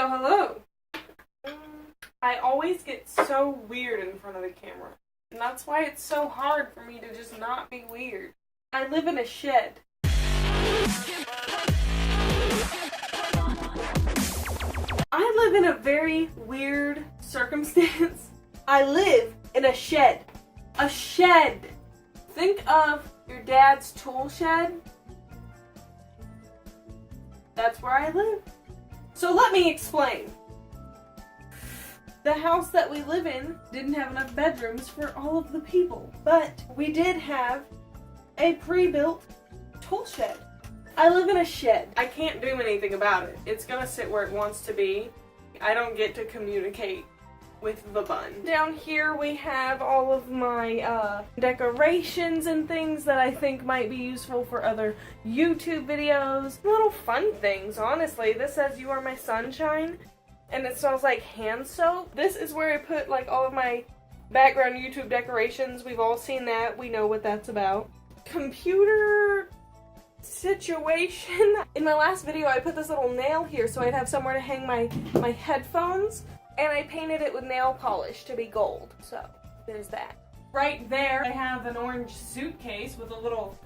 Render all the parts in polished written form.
So hello. I always get so weird in front of the camera. And that's why it's so hard for me to just not be weird. I live in a shed. I live in a very weird circumstance. I live in a shed. A shed. Think of your dad's tool shed. That's where I live. So let me explain. The house that we live in didn't have enough bedrooms for all of the people, but we did have a pre-built tool shed. I live in a shed. I can't do anything about it. It's gonna sit where it wants to be. I don't get to communicate with the bun. Down here we have all of my decorations and things that I think might be useful for other YouTube videos. Little fun things, honestly. This says "You Are My Sunshine," and it smells like hand soap. This is where I put like all of my background YouTube decorations. We've all seen that. We know what that's about. Computer situation. In my last video I put this little nail here so I'd have somewhere to hang my headphones, and I painted it with nail polish to be gold. So there's that. Right there I have an orange suitcase with a little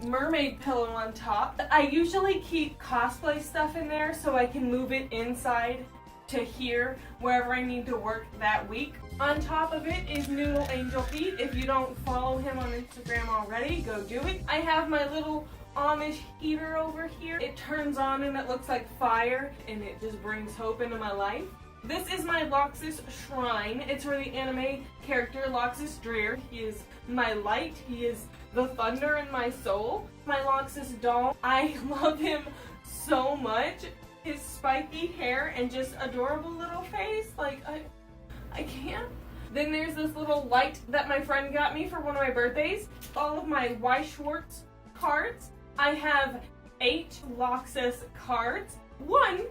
mermaid pillow on top. I usually keep cosplay stuff in there so I can move it inside to here wherever I need to work that week. On top of it is Noodle Angel Feet. If you don't follow him on Instagram already, go do it. I have my little Amish heater over here. It turns on and it looks like fire, and it just brings hope into my life. This is my Loxus shrine. It's for the anime character Loxus Dreer. He is my light. He is the thunder in my soul. My Loxus doll. I love him so much. His spiky hair and just adorable little face. Like, I can't. Then there's this little light that my friend got me for one of my birthdays. All of my Y Schwartz cards. I have 8 Loxus cards. 1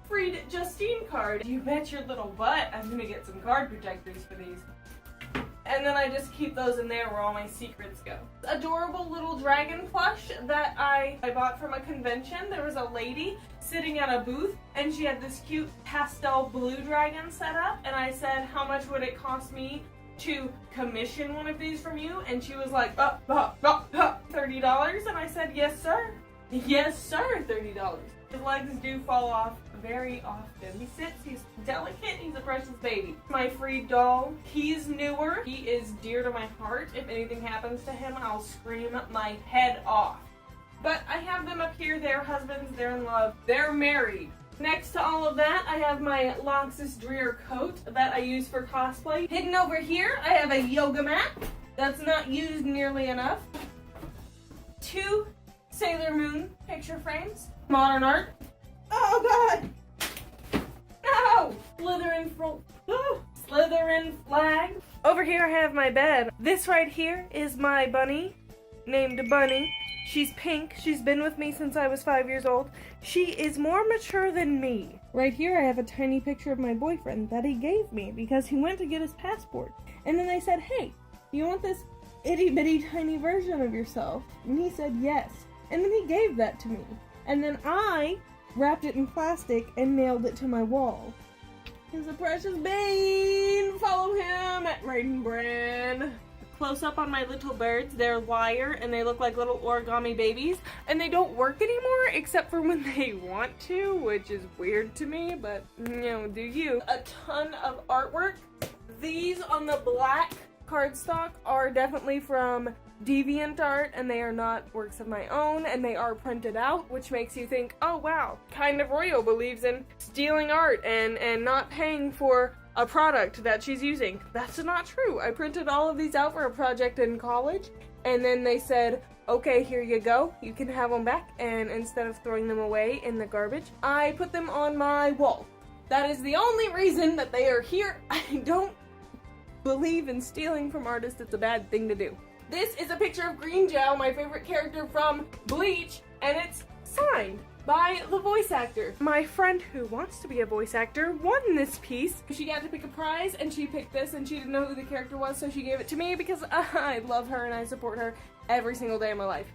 Freed Justine card. You bet your little butt I'm gonna get some card protectors for these. And then I just keep those in there where all my secrets go. Adorable little dragon plush that I bought from a convention. There was a lady sitting at a booth and she had this cute pastel blue dragon set up, and I said, how much would it cost me to commission one of these from you? And she was like, $30. And I said, yes sir. Yes sir, $30. His legs do fall off very often. He sits, he's delicate, he's a precious baby. My Freed doll, he's newer. He is dear to my heart. If anything happens to him, I'll scream my head off. But I have them up here. They're husbands, they're in love, they're married. Next to all of that, I have my Loxus Dreer coat that I use for cosplay. Hidden over here, I have a yoga mat that's not used nearly enough. 2 Sailor Moon picture frames. Modern art. Oh god! No! Slytherin flag. Over here I have my bed. This right here is my bunny, named Bunny. She's pink. She's been with me since I was 5 years old. She is more mature than me. Right here I have a tiny picture of my boyfriend that he gave me because he went to get his passport. And then I said, hey, you want this itty bitty tiny version of yourself? And he said yes. And then he gave that to me. And then I wrapped it in plastic and nailed it to my wall. He's a precious bean! Follow him at Raiden Bran. Close up on my little birds. They're wire and they look like little origami babies. And they don't work anymore except for when they want to, which is weird to me, but you know, do you. A ton of artwork. These on the black cardstock are definitely from DeviantArt, and they are not works of my own, and they are printed out, which makes you think, oh wow, KindaRoyal believes in stealing art and not paying for a product that she's using. That's not true. I printed all of these out for a project in college, and then they said, okay, here you go, you can have them back, and instead of throwing them away in the garbage, I put them on my wall. That is the only reason that they are here. I don't believe in stealing from artists. It's a bad thing to do. This is a picture of Green Jow, my favorite character from Bleach, and it's signed by the voice actor. My friend who wants to be a voice actor won this piece. She got to pick a prize, and she picked this, and she didn't know who the character was, so she gave it to me because I love her and I support her every single day of my life.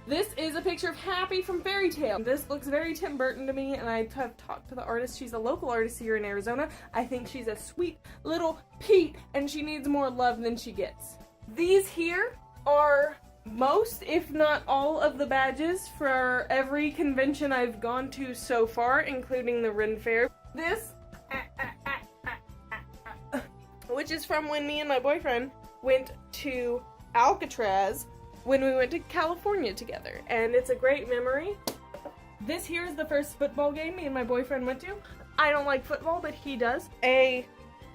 This is a picture of Happy from Fairy Tale. This looks very Tim Burton to me, and I have talked to the artist. She's a local artist here in Arizona. I think she's a sweet little Pete, and she needs more love than she gets. These here are most, if not all, of the badges for every convention I've gone to so far, including the Ren Fair. This, which is from when me and my boyfriend went to Alcatraz when we went to California together, and it's a great memory. This here is the first football game me and my boyfriend went to. I don't like football, but he does. A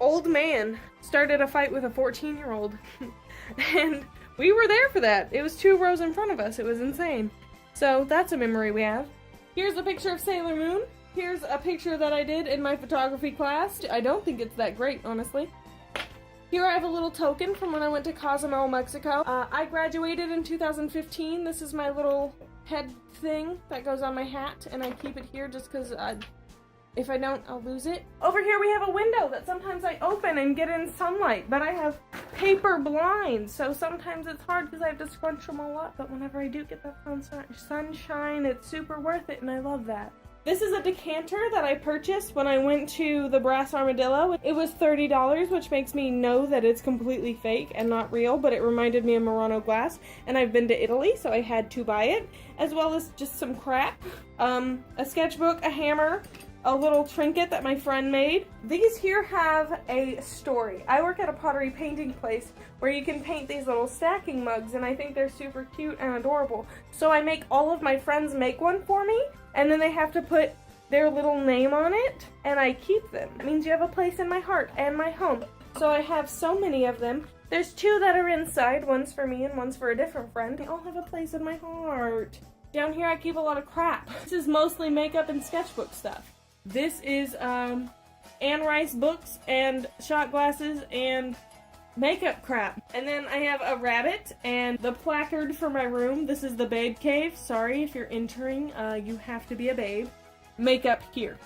old man started a fight with a 14-year-old, and we were there for that. It was 2 rows in front of us. It was insane. So that's a memory we have. Here's a picture of Sailor Moon. Here's a picture that I did in my photography class. I don't think it's that great, honestly. Here I have a little token from when I went to Cozumel, Mexico. I graduated in 2015. This is my little head thing that goes on my hat, and I keep it here just because if I don't, I'll lose it. Over here we have a window that sometimes I open and get in sunlight, but I have paper blinds, so sometimes it's hard because I have to scrunch them all up, but whenever I do get that sunshine, it's super worth it, and I love that. This is a decanter that I purchased when I went to the Brass Armadillo. It was $30, which makes me know that it's completely fake and not real, but it reminded me of Murano glass, and I've been to Italy, so I had to buy it, as well as just some crap. A sketchbook, a hammer, a little trinket that my friend made. These here have a story. I work at a pottery painting place where you can paint these little stacking mugs, and I think they're super cute and adorable. So I make all of my friends make one for me, and then they have to put their little name on it, and I keep them. It means you have a place in my heart and my home. So I have so many of them. There's 2 that are inside, one's for me and one's for a different friend. They all have a place in my heart. Down here I keep a lot of crap. This is mostly makeup and sketchbook stuff. This is Anne Rice books and shot glasses and makeup crap. And then I have a rabbit and the placard for my room. This is the babe cave. Sorry if you're entering, you have to be a babe. Makeup here.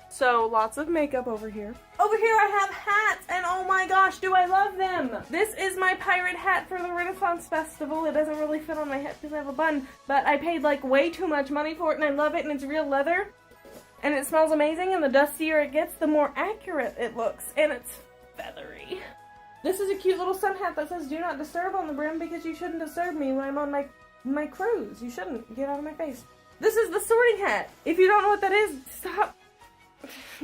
So lots of makeup over here. Over here I have hats, and oh my gosh, do I love them! This is my pirate hat for the Renaissance Festival. It doesn't really fit on my head because I have a bun, but I paid like way too much money for it, and I love it, and it's real leather. And it smells amazing, and the dustier it gets, the more accurate it looks, and it's feathery. This is a cute little sun hat that says do not disturb on the brim because you shouldn't disturb me when I'm on my cruise. You shouldn't. Get out of my face. This is the sorting hat. If you don't know what that is, stop.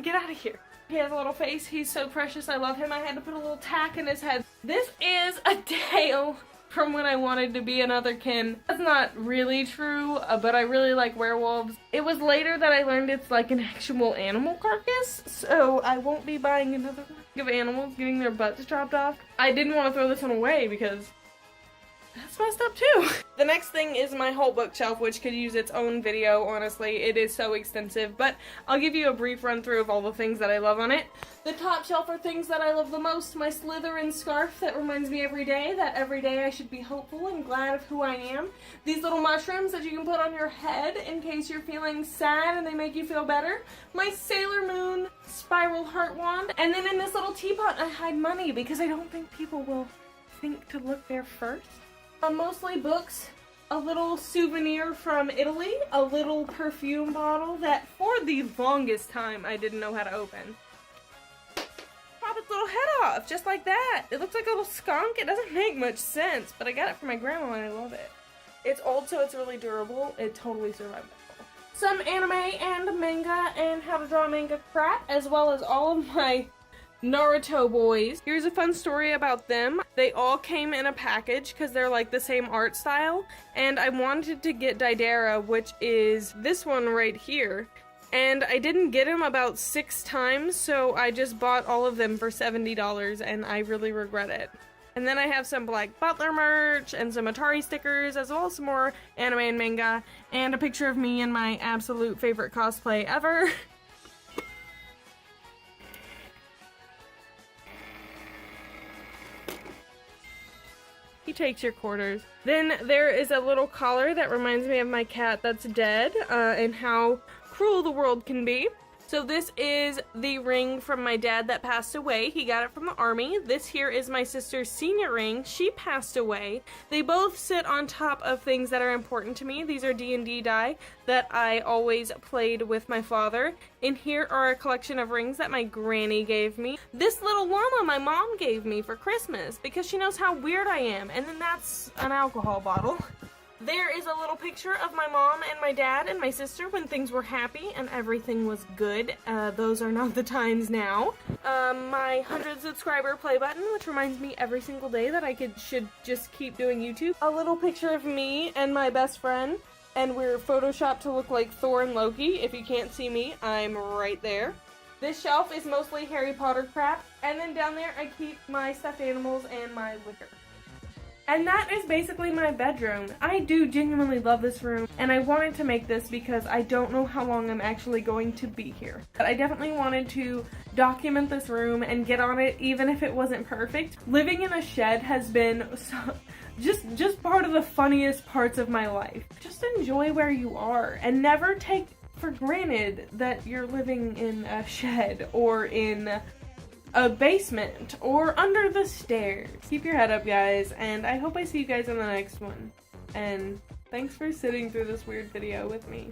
Get out of here. He has a little face. He's so precious. I love him. I had to put a little tack in his head. This is a tail from when I wanted to be another kin. That's not really true, but I really like werewolves. It was later that I learned it's like an actual animal carcass, so I won't be buying another one of animals getting their butts chopped off. I didn't want to throw this one away because that's messed up too. The next thing is my whole bookshelf, which could use its own video, honestly. It is so extensive, but I'll give you a brief run through of all the things that I love on it. The top shelf are things that I love the most. My Slytherin scarf that reminds me every day that every day I should be hopeful and glad of who I am. These little mushrooms that you can put on your head in case you're feeling sad and they make you feel better. My Sailor Moon spiral heart wand. And then in this little teapot I hide money because I don't think people will think to look there first. Mostly books, a little souvenir from Italy, a little perfume bottle that for the longest time I didn't know how to open. Pop its little head off, just like that. It looks like a little skunk. It doesn't make much sense, but I got it from my grandma and I love it. It's old, so it's really durable. It totally survived that. Some anime and manga and how to draw manga crap, as well as all of my Naruto boys. Here's a fun story about them. They all came in a package because they're like the same art style, and I wanted to get Daidara, which is this one right here, and I didn't get him about 6 times, so I just bought all of them for $70 and I really regret it. And then I have some Black Butler merch and some Atari stickers, as well as some more anime and manga, and a picture of me in my absolute favorite cosplay ever. He takes your quarters. Then there is a little collar that reminds me of my cat that's dead, and how cruel the world can be. So this is the ring from my dad that passed away. He got it from the army. This here is my sister's senior ring. She passed away. They both sit on top of things that are important to me. These are D&D die that I always played with my father. In here are a collection of rings that my granny gave me. This little llama my mom gave me for Christmas because she knows how weird I am. And then that's an alcohol bottle. There is a little picture of my mom and my dad and my sister when things were happy and everything was good. Those are not the times now. My 100 subscriber play button, which reminds me every single day that I should just keep doing YouTube. A little picture of me and my best friend, and we're photoshopped to look like Thor and Loki. If you can't see me, I'm right there. This shelf is mostly Harry Potter crap, and then down there I keep my stuffed animals and my liquor. And that is basically my bedroom. I do genuinely love this room, and I wanted to make this because I don't know how long I'm actually going to be here. But I definitely wanted to document this room and get on it even if it wasn't perfect. Living in a shed has been just part of the funniest parts of my life. Just enjoy where you are and never take for granted that you're living in a shed or in a basement or under the stairs. Keep your head up, guys, and I hope I see you guys in the next one. And thanks for sitting through this weird video with me.